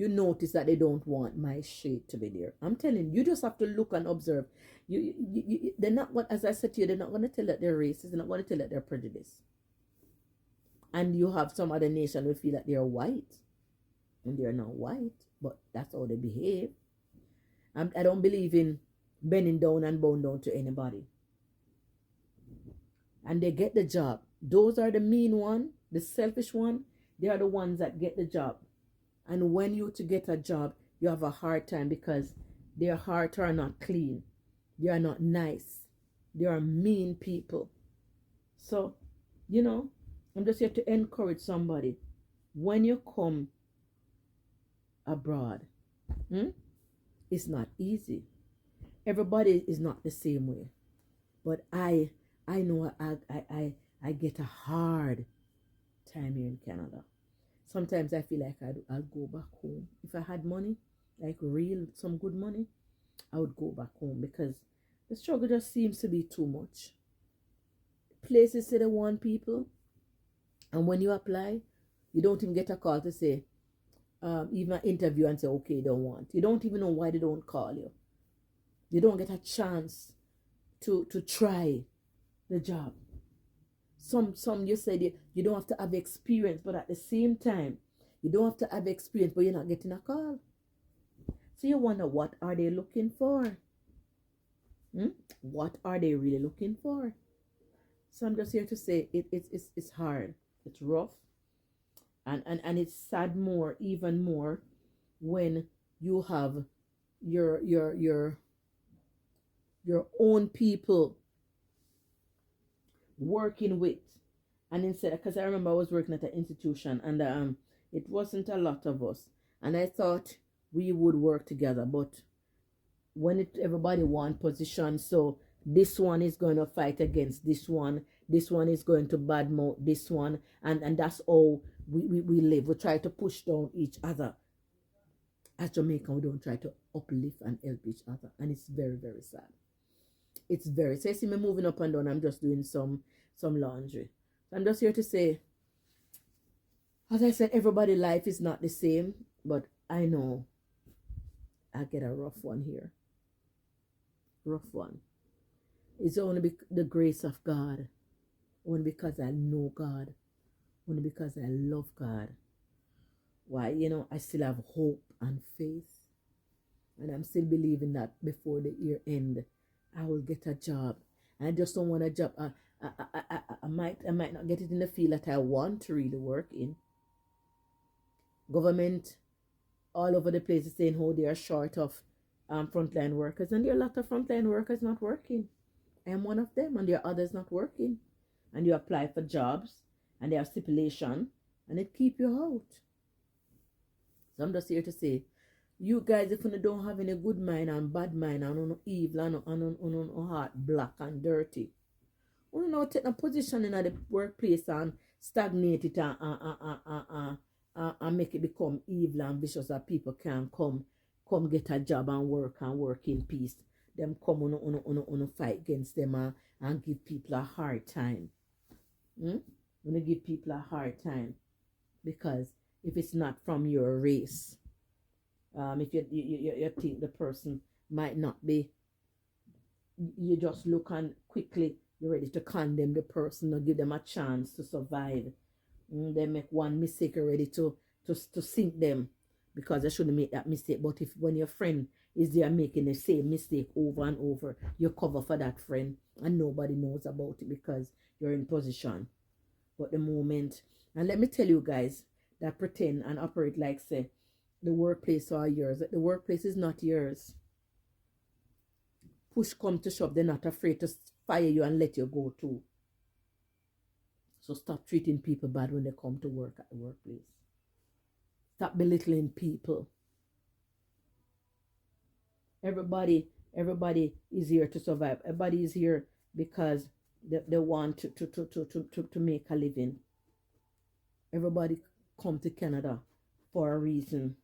you notice that they don't want my shade to be there. I'm telling you, you just have to look and observe. They're not what, as I said to you, they're not going to tell that they're racist. They're not going to tell that they're prejudiced. And you have some other nation who feel that they're white, and they're not white, but that's how they behave. I don't believe in bending down and bowing down to anybody. And they get the job. Those are the mean one, the selfish one. They are the ones that get the job. And when you to get a job, you have a hard time because their hearts are not clean. They are not nice. They are mean people. So, I'm just here to encourage somebody. When you come abroad, it's not easy. Everybody is not the same way. But I know I get a hard time here in Canada. Sometimes I feel like I'll go back home. If I had money, like some good money, I would go back home because the struggle just seems to be too much. Places say they want people, and when you apply, you don't even get a call to say, even an interview and say, okay, don't want. You don't even know why they don't call you. You don't get a chance to try the job. Some you said you don't have to have experience, but at the same time, you don't have to have experience, but you're not getting a call. So you wonder, what are they looking for? What are they really looking for? So I'm just here to say it's hard, it's rough, and it's sad even more when you have your own people working with, and instead, because I remember I was working at an institution, and it wasn't a lot of us, and I thought we would work together, but when everybody want position, so this one is going to fight against this one is going to badmouth this one, and that's all we live. We try to push down each other. As Jamaican, we don't try to uplift and help each other, and it's very, very sad. It's very, so you see me moving up and down. I'm just doing some laundry. I'm just here to say, as I said, everybody's life is not the same, but I know I get a rough one here. Rough one. It's only the grace of God. Only because I know God. Only because I love God. Why, I still have hope and faith. And I'm still believing that before the year end, I will get a job. And I just don't want a job. I might not get it in the field that I want to really work in. Government all over the place is saying how they are short of frontline workers, and there are a lot of frontline workers not working. I am one of them, and there are others not working. And you apply for jobs, and they have stipulation, and it keep you out. So I'm just here to say, you guys, if you don't have any good mind and bad mind and evil and heart black and dirty, you know, take a position in the workplace and stagnate it and make it become evil and vicious, that people can come get a job and work in peace. Them come on fight against them and give people a hard time. When give people a hard time, because if it's not from your race, if you think the person might not be, you just look and quickly you're ready to condemn the person or give them a chance to survive. They make one mistake already to sink them, because they shouldn't make that mistake. But if when your friend is there making the same mistake over and over, you cover for that friend and nobody knows about it because you're in position. But the moment, and let me tell you guys that pretend and operate like say the workplace are yours, the workplace is not yours. Push come to shove, they're not afraid to fire you and let you go too. So stop treating people bad when they come to work at the workplace. Stop belittling people. Everybody is here to survive. Everybody is here because they want to make a living. Everybody come to Canada for a reason,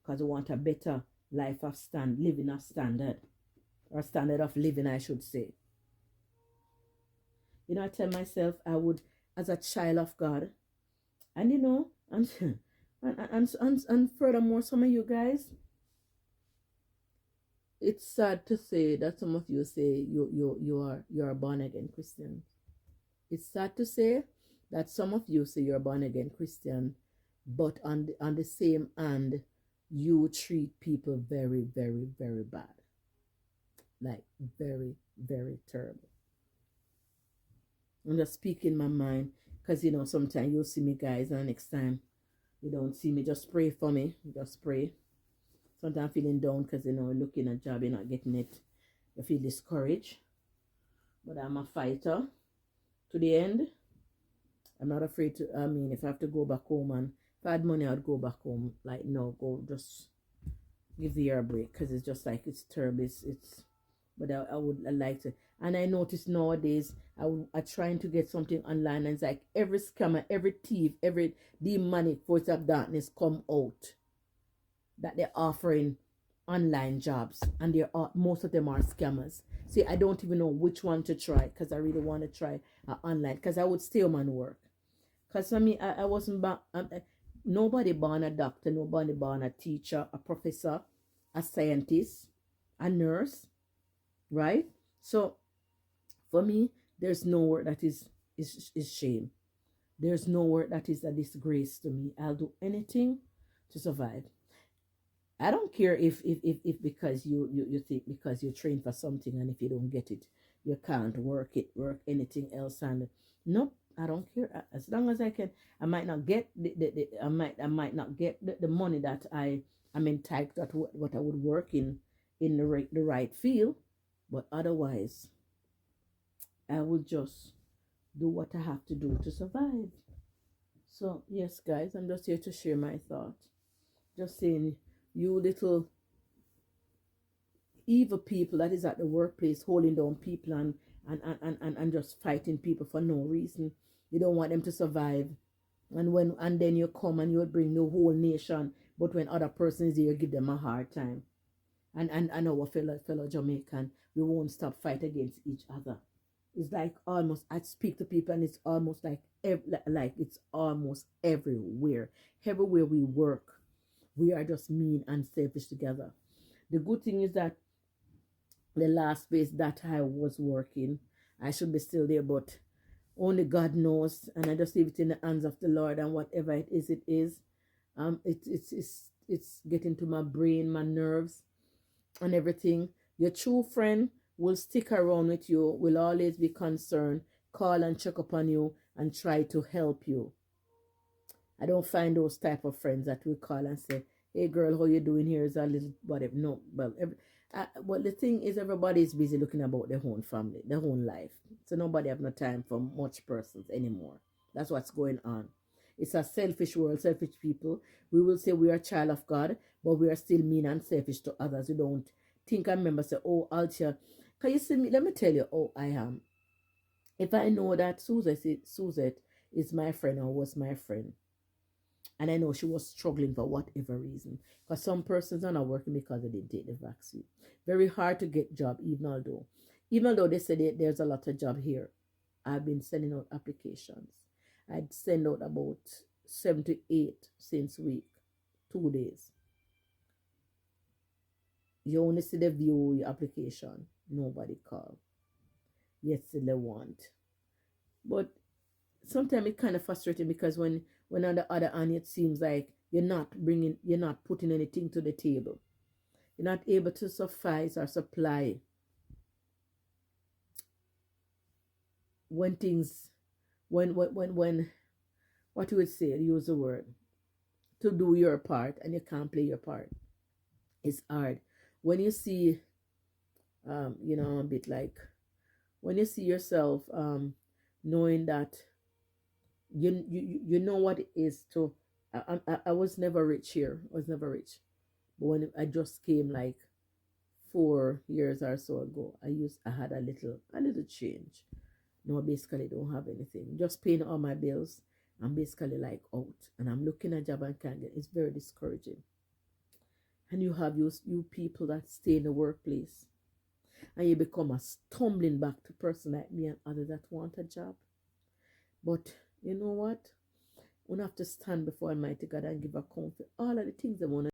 because they want a better life of living of standard, or standard of living, I should say. I tell myself I would, as a child of God, and and And furthermore, some of you guys, it's sad to say that some of you say you are born again Christian. It's sad to say that some of you say you're born again Christian, but on the same hand, you treat people very, very, very bad. Like very, very terrible. I'm just speaking my mind because sometimes you'll see me guys and next time you don't see me, just pray for me. Just pray. Sometimes I'm feeling down because looking at job, you're not getting it. You feel discouraged. But I'm a fighter to the end. I'm not afraid to, if I have to go back home and if I had money, I'd go back home. Like, no, go just give the year a break because it's just like, it's terrible. But I would like to. And I notice nowadays, I trying to get something online and it's like every scammer, every thief, every demonic force of darkness come out that they're offering online jobs and most of them are scammers. See, I don't even know which one to try because I really want to try online because I would stay home and work. Because for me, I wasn't born, nobody born a doctor, nobody born a teacher, a professor, a scientist, a nurse, right? So for me, there's no word that is shame. There's no word that is a disgrace to me. I'll do anything to survive. I don't care if because you think because you train for something and if you don't get it, you can't work anything else. And nope, I don't care. As long as I can, I might not get I might not get the money that I'm entitled at what I would work in the right field, but otherwise I will just do what I have to do to survive. So yes, guys, I'm just here to share my thoughts. Just saying, you little evil people that is at the workplace holding down people and just fighting people for no reason. You don't want them to survive. And then you come and you bring the whole nation, but when other persons there, you give them a hard time. And our fellow Jamaican, we won't stop fight against each other. It's like almost, I speak to people and it's almost like it's almost everywhere. Everywhere we work, we are just mean and selfish together. The good thing is that the last place that I was working, I should be still there, but only God knows, and I just leave it in the hands of the Lord, and whatever it is, it is. It's getting to my brain, my nerves, and everything. Your true friend will stick around with you, will always be concerned, call and check upon you, and try to help you. I don't find those type of friends that will call and say, "Hey girl, how you doing? Here is a little whatever." No, well, the thing is, everybody is busy looking about their own family, their own life. So nobody have no time for much persons anymore. That's what's going on. It's a selfish world, selfish people. We will say we are a child of God, but we are still mean and selfish to others. We don't think and remember, say, "Oh, Altia, can you see me? Let me tell you, oh, I am." If I know that Suzette is my friend or was my friend, and I know she was struggling for whatever reason, because some persons are not working because they didn't take the vaccine. Very hard to get job, even though they said there's a lot of job here. I've been sending out applications. I'd send out about 7 to 8 since week, 2 days. You only see the view your application. Nobody call. Yes, they want. But sometimes it's kind of frustrating because when on the other hand it seems like you're not putting anything to the table. You're not able to suffice or supply when things when what you would say, use the word, to do your part and you can't play your part. It's hard. When you see a bit like when you see yourself knowing that you know what it is to I was never rich here. I was never rich. But when I just came like 4 years or so ago, I had a little change. No, basically don't have anything. Just paying all my bills. I'm basically like out. And I'm looking at a job and can't get. It's very discouraging. And you have you people that stay in the workplace. And you become a stumbling back to person like me and others that want a job. But you know what? We have to stand before Almighty God and give account for all of the things they want to